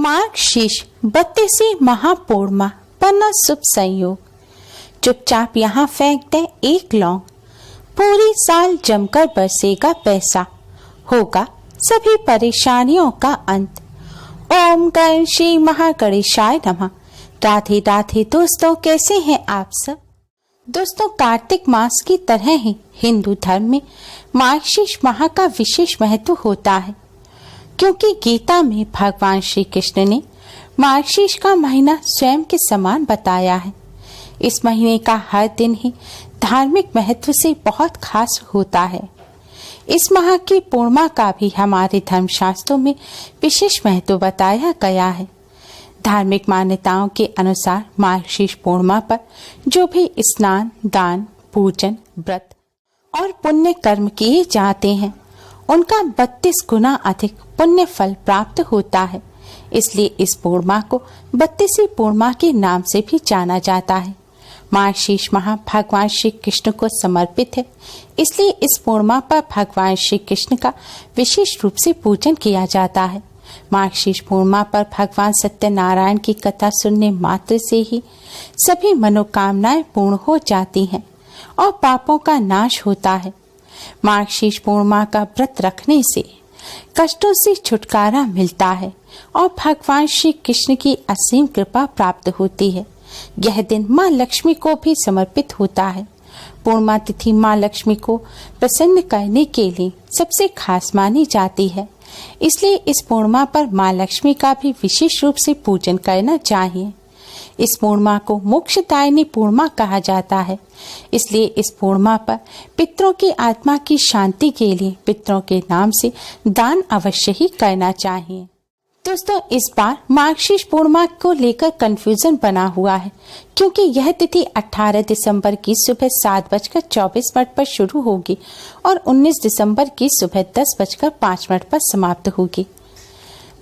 मार्गशीर्ष 32वीं महापूर्णिमा पन्ना शुभ संयोग। चुपचाप यहाँ फेंक दे एक लौंग, पूरी साल जमकर बरसेगा पैसा, होगा सभी परेशानियों का अंत। ओम गण श्री महागणेशाय नमः। राधे राधे दोस्तों, कैसे हैं आप सब। दोस्तों, कार्तिक मास की तरह ही हिंदू धर्म में मार्गशीर्ष माह का विशेष महत्व होता है, क्योंकि गीता में भगवान श्री कृष्ण ने मार्गशीर्ष का महीना स्वयं के समान बताया है। इस महीने का हर दिन ही धार्मिक महत्व से बहुत खास होता है। इस माह की पूर्णिमा का भी हमारे धर्मशास्त्रों में विशेष महत्व बताया गया है। धार्मिक मान्यताओं के अनुसार मार्गशीर्ष पूर्णिमा पर जो भी स्नान, दान, पूजन, व्रत और पुण्य कर्म किए जाते हैं, उनका 32 गुना अधिक पुण्य फल प्राप्त होता है। इसलिए इस पूर्णिमा को 32वीं पूर्णिमा के नाम से भी जाना जाता है। मार्गशीर्ष माह भगवान श्री कृष्ण को समर्पित है, इसलिए इस पूर्णिमा पर भगवान श्री कृष्ण का विशेष रूप से पूजन किया जाता है। मार्गशीर्ष पूर्णिमा पर भगवान सत्यनारायण की कथा सुनने मात्र से ही सभी मनोकामनाएं पूर्ण हो जाती हैं और पापों का नाश होता है। मार्गशीर्ष पूर्णिमा का व्रत रखने से कष्टों से छुटकारा मिलता है और भगवान श्री कृष्ण की असीम कृपा प्राप्त होती है। यह दिन माँ लक्ष्मी को भी समर्पित होता है। पूर्णिमा तिथि माँ लक्ष्मी को प्रसन्न करने के लिए सबसे खास मानी जाती है, इसलिए इस पूर्णिमा पर माँ लक्ष्मी का भी विशेष रूप से पूजन करना चाहिए। इस पूर्णिमा को मोक्षदायिनी पूर्णिमा कहा जाता है, इसलिए इस पूर्णिमा पर पितरों की आत्मा की शांति के लिए पितरों के नाम से दान अवश्य ही करना चाहिए। दोस्तों, इस बार मार्गशीर्ष पूर्णिमा को लेकर कंफ्यूजन बना हुआ है, क्योंकि यह तिथि 18 दिसंबर की सुबह 7:24 पर शुरू होगी और 19 दिसंबर की सुबह 10:05 पर समाप्त होगी।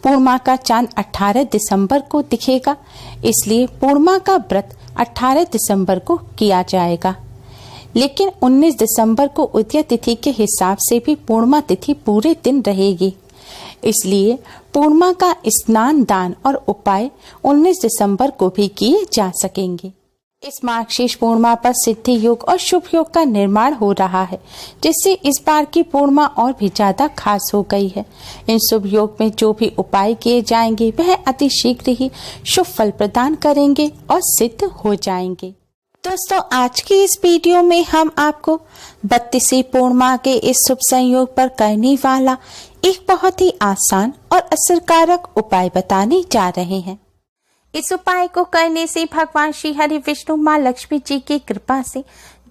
पूर्णिमा का चांद 18 दिसंबर को दिखेगा, इसलिए पूर्णिमा का व्रत 18 दिसंबर को किया जाएगा। लेकिन 19 दिसंबर को उदय तिथि के हिसाब से भी पूर्णिमा तिथि पूरे दिन रहेगी, इसलिए पूर्णिमा का स्नान, दान और उपाय 19 दिसंबर को भी किए जा सकेंगे। इस मार्गशीर्ष पूर्णिमा पर सिद्धि योग और शुभ योग का निर्माण हो रहा है, जिससे इस बार की पूर्णिमा और भी ज्यादा खास हो गई है। इन शुभ योग में जो भी उपाय किए जाएंगे वह अति शीघ्र ही शुभ फल प्रदान करेंगे और सिद्ध हो जाएंगे। दोस्तों, आज की इस वीडियो में हम आपको 32वीं पूर्णिमा के इस शुभ संयोग पर करने वाला एक बहुत ही आसान और असरकारक उपाय बताने जा रहे हैं। इस उपाय को करने से भगवान श्री हरि विष्णु माँ लक्ष्मी जी की कृपा से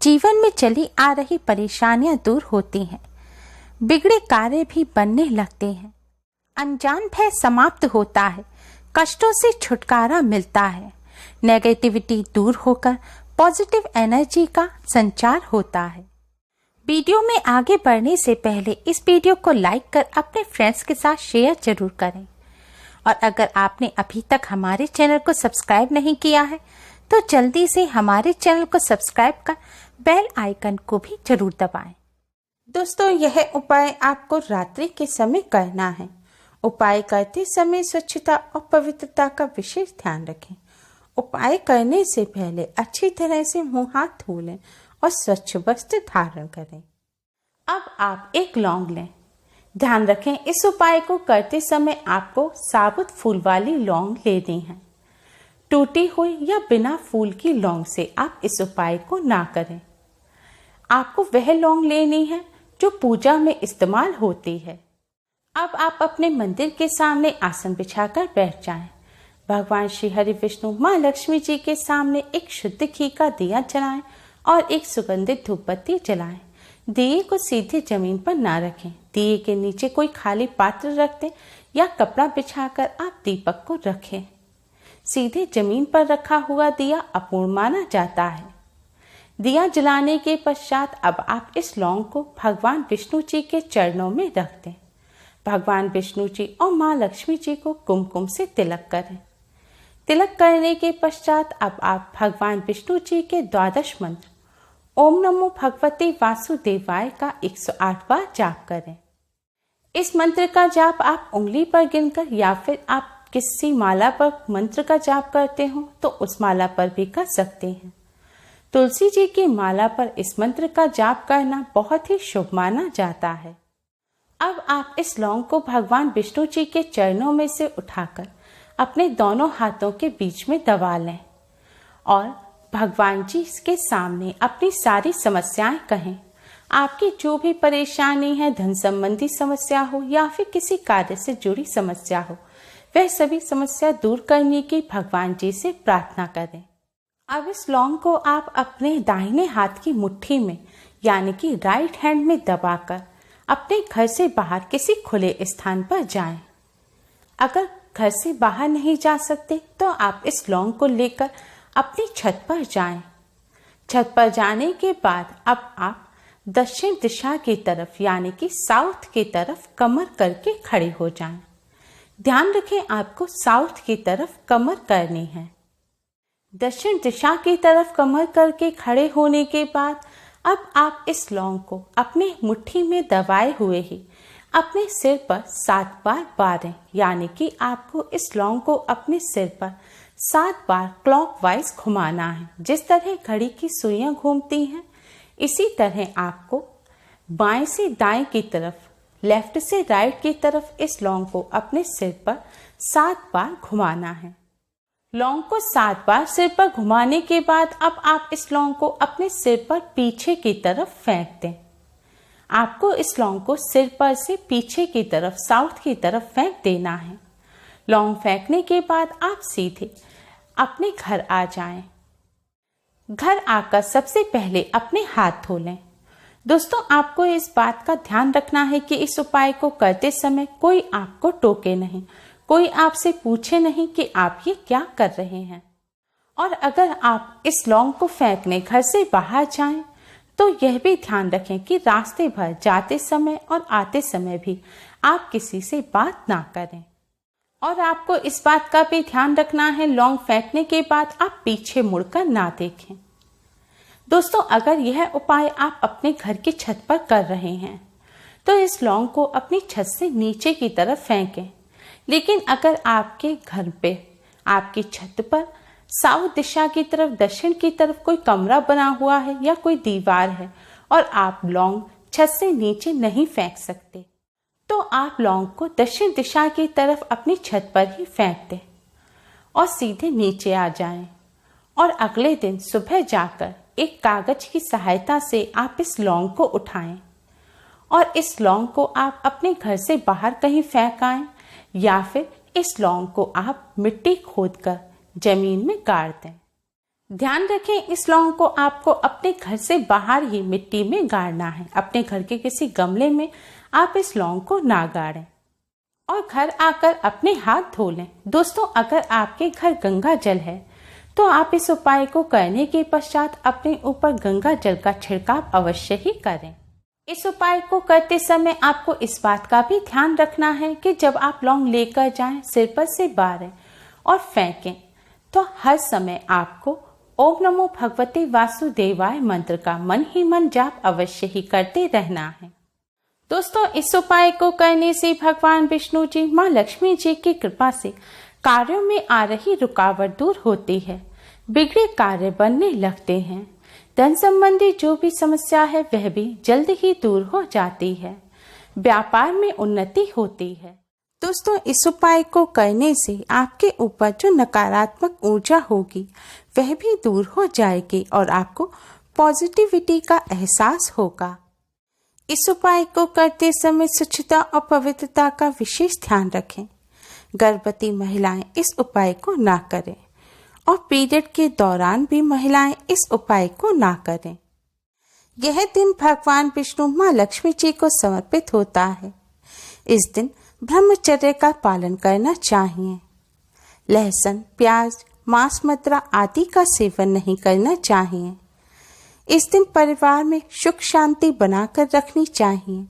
जीवन में चली आ रही परेशानियां दूर होती हैं, बिगड़े कार्य भी बनने लगते हैं, अनजान भय समाप्त होता है, कष्टों से छुटकारा मिलता है, नेगेटिविटी दूर होकर पॉजिटिव एनर्जी का संचार होता है। वीडियो में आगे बढ़ने से पहले इस वीडियो को लाइक कर अपने फ्रेंड्स के साथ शेयर जरूर करें, और अगर आपने अभी तक हमारे चैनल को सब्सक्राइब नहीं किया है तो जल्दी से हमारे चैनल को सब्सक्राइब कर बेल आइकन को भी जरूर दबाएं। दोस्तों, यह उपाय आपको रात्रि के समय करना है। उपाय करते समय स्वच्छता और पवित्रता का विशेष ध्यान रखें। उपाय करने से पहले अच्छी तरह से मुंह हाथ धो लें और स्वच्छ वस्त्र धारण करें। अब आप एक लौंग लें। ध्यान रखें, इस उपाय को करते समय आपको साबुत फूल वाली लौंग लेनी है। टूटी हुई या बिना फूल की लौंग से आप इस उपाय को ना करें। आपको वह लौंग लेनी है जो पूजा में इस्तेमाल होती है। अब आप अपने मंदिर के सामने आसन बिछाकर बैठ जाएं। भगवान श्री हरि विष्णु माँ लक्ष्मी जी के सामने एक शुद्ध घी का दिया जलाएं और एक सुगंधित धूप बत्ती जलाएं। दिए को सीधे जमीन पर ना रखें। दिए के नीचे कोई खाली पात्र रख दें या कपड़ा बिछाकर आप दीपक को रखें। सीधे जमीन पर रखा हुआ दिया अपूर्ण माना जाता है। दिया जलाने के पश्चात अब आप इस लौंग को भगवान विष्णु जी के चरणों में रख दें। भगवान विष्णु जी और माँ लक्ष्मी जी को कुमकुम से तिलक करें। तिलक करने के पश्चात अब आप भगवान विष्णु जी के 12 मंत्र ओम नमो भगवते वासुदेवाय का 108 बार जाप करें। इस मंत्र का जाप आप उंगली पर गिनकर या फिर आप किसी माला पर मंत्र का जाप करते हो तो उस माला पर भी कर सकते हैं। तुलसी जी की माला पर इस मंत्र का जाप करना बहुत ही शुभ माना जाता है। अब आप इस लौंग को भगवान विष्णु जी के चरणों में से उठाकर अपने दोनों हाथों के बीच में दबा लें और भगवान जी के सामने अपनी सारी समस्याएं कहें। आपकी जो भी परेशानी है, धन संबंधी समस्या हो या फिर किसी कार्य से जुड़ी समस्या हो, वह सभी समस्या दूर करने की भगवान जी से प्रार्थना करें। अब इस लौंग को आप अपने दाहिने हाथ की मुट्ठी में यानी कि राइट हैंड में दबाकर अपने घर से बाहर किसी खुले स्थान पर जाएं। अगर घर से बाहर नहीं जा सकते तो आप इस लौंग को लेकर अपनी छत पर जाएं। छत पर जाने के बाद अब आप दक्षिण दिशा की तरफ यानी कि साउथ की तरफ कमर करके खड़े हो जाएं। ध्यान रखें, आपको साउथ की तरफ कमर करनी है। दक्षिण दिशा की तरफ कमर करके खड़े होने के बाद अब आप इस लौंग को अपने मुट्ठी में दबाए हुए ही अपने सिर पर 7 बार बारें, यानी कि आपको इस लौंग को अपने सिर पर 7 बार क्लॉकवाइज घुमाना है। जिस तरह घड़ी की सुइयां घूमती हैं, इसी तरह आपको बाएं से दाएं की तरफ, लेफ्ट से राइट की तरफ इस लौंग को अपने सिर पर 7 बार घुमाना है। लौंग को 7 बार सिर पर घुमाने के बाद अब आप इस लौंग को अपने सिर पर पीछे की तरफ फेंक दें। आपको इस लौंग को सिर पर से पीछे की तरफ, साउथ की तरफ फेंक देना है। लौंग फेंकने के बाद आप सीधे अपने घर आ जाएं। घर आकर सबसे पहले अपने हाथ धो लें। दोस्तों, आपको इस बात का ध्यान रखना है कि इस उपाय को करते समय कोई आपको टोके नहीं, कोई आपसे पूछे नहीं कि आप ये क्या कर रहे हैं। और अगर आप इस लौंग को फेंकने घर से बाहर जाएं, तो यह भी ध्यान रखें कि रास्ते भर जाते समय और आते समय भी आप किसी से बात ना करें। और आपको इस बात का भी ध्यान रखना है, लौंग फेंकने के बाद आप पीछे मुड़कर ना देखें। दोस्तों, अगर यह उपाय आप अपने घर की छत पर कर रहे हैं तो इस लौंग को अपनी छत से नीचे की तरफ फेंकें। लेकिन अगर आपके घर पे, आपकी छत पर साउथ दिशा की तरफ, दक्षिण की तरफ कोई कमरा बना हुआ है या कोई दीवार है और आप लौंग छत से नीचे नहीं फेंक सकते, तो आप लौंग को दक्षिण दिशा की तरफ अपनी छत पर ही फेंक दें और सीधे नीचे आ जाएं। और अगले दिन सुबह जाकर एक कागज की सहायता से आप इस लौंग को उठाएं और इस लौंग को आप अपने घर से बाहर कहीं फेंक आएं या फिर इस लौंग को आप मिट्टी खोदकर जमीन में गाड़ दें। ध्यान रखें, इस लौंग को आपको अपने घर से बाहर ही मिट्टी में गाड़ना है। अपने घर के किसी गमले में आप इस लौंग को ना गाड़ें और घर आकर अपने हाथ धो लें। दोस्तों, अगर आपके घर गंगा जल है तो आप इस उपाय को करने के पश्चात अपने ऊपर गंगा जल का छिड़काव अवश्य ही करें। इस उपाय को करते समय आपको इस बात का भी ध्यान रखना है कि जब आप लौंग लेकर जाएं, सिर पर से बारें और फेंकें, तो हर समय आपको ओम नमो भगवते वासुदेवाय मंत्र का मन ही मन जाप अवश्य ही करते रहना है। दोस्तों, इस उपाय को करने से भगवान विष्णु जी, माँ लक्ष्मी जी की कृपा से कार्यों में आ रही रुकावट दूर होती है, बिगड़े कार्य बनने लगते हैं। धन संबंधी जो भी समस्या है वह भी जल्द ही दूर हो जाती है, व्यापार में उन्नति होती है। दोस्तों, इस उपाय को करने से आपके ऊपर जो नकारात्मक ऊर्जा होगी वह भी दूर हो जाएगी और आपको पॉजिटिविटी का एहसास होगा। इस उपाय को करते समय स्वच्छता और पवित्रता का विशेष ध्यान रखें। गर्भवती महिलाएं इस उपाय को ना करें और पीरियड के दौरान भी महिलाएं इस उपाय को ना करें। यह दिन भगवान विष्णु, माँ लक्ष्मी जी को समर्पित होता है। इस दिन ब्रह्मचर्य का पालन करना चाहिए। लहसुन, प्याज, मांस, मदिरा आदि का सेवन नहीं करना चाहिए। इस दिन परिवार में सुख शांति बनाकर रखनी चाहिए।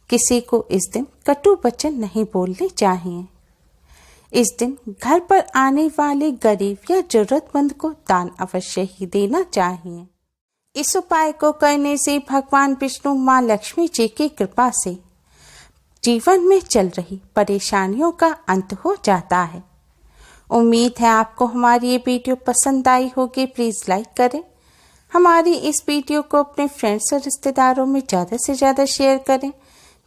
किसी को इस दिन कटु वचन नहीं बोलने चाहिए। इस दिन घर पर आने वाले गरीब या जरूरतमंद को दान अवश्य ही देना चाहिए। इस उपाय को करने से भगवान विष्णु, माँ लक्ष्मी जी की कृपा से जीवन में चल रही परेशानियों का अंत हो जाता है। उम्मीद है आपको हमारी ये वीडियो पसंद आई होगी। प्लीज़ लाइक करें। हमारी इस वीडियो को अपने फ्रेंड्स और रिश्तेदारों में ज़्यादा से ज़्यादा शेयर करें,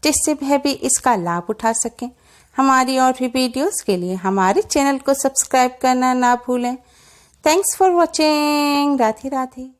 जिससे वह भी इसका लाभ उठा सकें। हमारी और भी वीडियोस के लिए हमारे चैनल को सब्सक्राइब करना ना भूलें। Thanks for watching. Radhe Radhe.